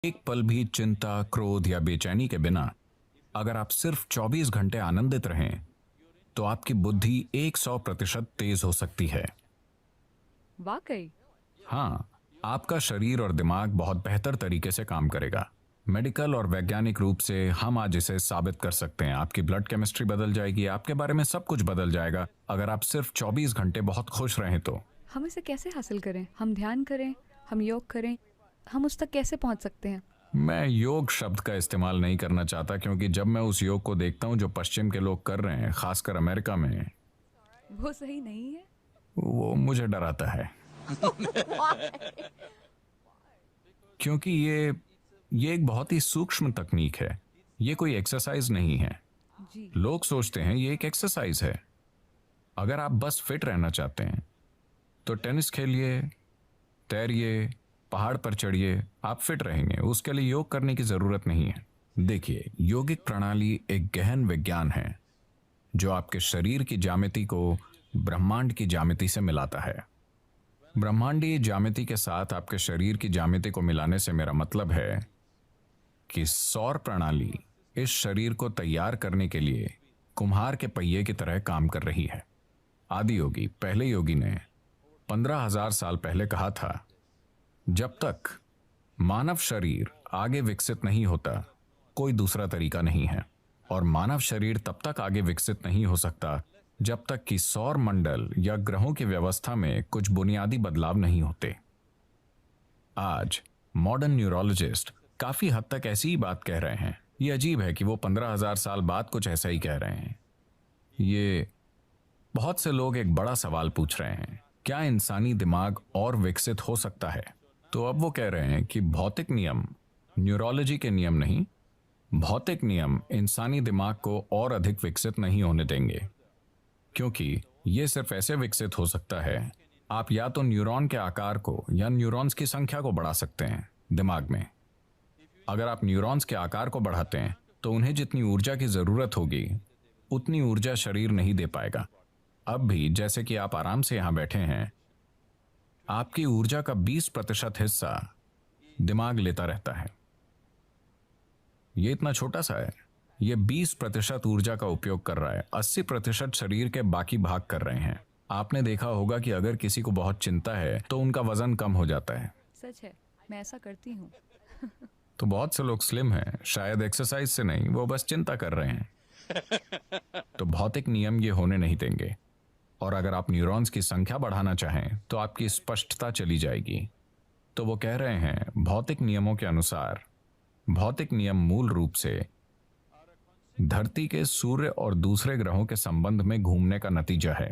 एक पल भी चिंता, क्रोध या बेचैनी के बिना अगर आप सिर्फ 24 घंटे आनंदित रहें तो आपकी बुद्धि 100% तेज हो सकती है। वाकई। हाँ, आपका शरीर और दिमाग बहुत बेहतर तरीके से काम करेगा। मेडिकल और वैज्ञानिक रूप से हम आज इसे साबित कर सकते हैं। आपकी ब्लड केमिस्ट्री बदल जाएगी, आपके बारे में सब कुछ बदल जाएगा अगर आप सिर्फ 24 घंटे बहुत खुश रहें तो। हम इसे कैसे हासिल करें? हम ध्यान करें, हम योग करें, हम उस तक कैसे पहुंच सकते हैं? मैं योग शब्द का इस्तेमाल नहीं करना चाहता, क्योंकि जब मैं उस योग को देखता हूं जो पश्चिम के लोग कर रहे हैं, खासकर अमेरिका में, वो सही नहीं है। वो मुझे डराता है। क्योंकि ये एक बहुत ही सूक्ष्म तकनीक है। ये कोई एक्सरसाइज नहीं है। जी। लोग सोचते हैं ये एक एक्सरसाइज है। अगर आप बस फिट रहना चाहते हैं तो टेनिस खेलिए, तैरिए, पहाड़ पर चढ़िए, आप फिट रहेंगे। उसके लिए योग करने की जरूरत नहीं है। देखिए, योगिक प्रणाली एक गहन विज्ञान है जो आपके शरीर की ज्यामिति को ब्रह्मांड की ज्यामिति से मिलाता है। ब्रह्मांडीय ज्यामिति के साथ आपके शरीर की ज्यामिति को मिलाने से मेरा मतलब है कि सौर प्रणाली इस शरीर को तैयार करने के लिए कुम्हार के पहिए की तरह काम कर रही है। आदि योगी, पहले योगी ने 15,000 साल पहले कहा था, जब तक मानव शरीर आगे विकसित नहीं होता कोई दूसरा तरीका नहीं है। और मानव शरीर तब तक आगे विकसित नहीं हो सकता जब तक कि सौर मंडल या ग्रहों की व्यवस्था में कुछ बुनियादी बदलाव नहीं होते। आज मॉडर्न न्यूरोलॉजिस्ट काफी हद तक ऐसी ही बात कह रहे हैं। ये अजीब है कि वो 15,000 साल बाद कुछ ऐसा ही कह रहे हैं। ये बहुत से लोग एक बड़ा सवाल पूछ रहे हैं, क्या इंसानी दिमाग और विकसित हो सकता है? तो अब वो कह रहे हैं कि भौतिक नियम, न्यूरोलॉजी के नियम नहीं, भौतिक नियम इंसानी दिमाग को और अधिक विकसित नहीं होने देंगे, क्योंकि ये सिर्फ ऐसे विकसित हो सकता है, आप या तो न्यूरॉन के आकार को या न्यूरॉन्स की संख्या को बढ़ा सकते हैं दिमाग में। अगर आप न्यूरॉन्स के आकार को बढ़ाते हैं तो उन्हें जितनी ऊर्जा की जरूरत होगी उतनी ऊर्जा शरीर नहीं दे पाएगा। अब भी जैसे कि आप आराम से यहां बैठे हैं, आपकी ऊर्जा का 20% हिस्सा दिमाग लेता रहता है। ये इतना छोटा सा है, ये 20% ऊर्जा का उपयोग कर रहा है, 80% शरीर के बाकी भाग कर रहे हैं। आपने देखा होगा कि अगर किसी को बहुत चिंता है तो उनका वजन कम हो जाता है। सच है, मैं ऐसा करती हूँ। तो बहुत से लोग स्लिम हैं, शायद एक्सरसाइज से नहीं, वो बस चिंता कर रहे हैं। तो भौतिक नियम ये होने नहीं देंगे। और अगर आप न्यूरॉन्स की संख्या बढ़ाना चाहें तो आपकी स्पष्टता चली जाएगी। तो वो कह रहे हैं, भौतिक नियमों के अनुसार भौतिक नियम मूल रूप से धरती के सूर्य और दूसरे ग्रहों के संबंध में घूमने का नतीजा है।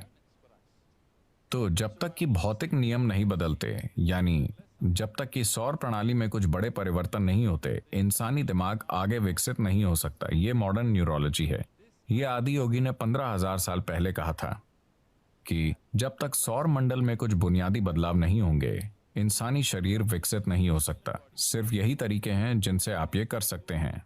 तो जब तक कि भौतिक नियम नहीं बदलते, यानी जब तक कि सौर प्रणाली में कुछ बड़े परिवर्तन नहीं होते, इंसानी दिमाग आगे विकसित नहीं हो सकता। ये मॉडर्न न्यूरोलॉजी है। ये आदि योगी ने 15,000 साल पहले कहा था कि जब तक सौर मंडल में कुछ बुनियादी बदलाव नहीं होंगे, इंसानी शरीर विकसित नहीं हो सकता। सिर्फ यही तरीके हैं जिनसे आप ये कर सकते हैं।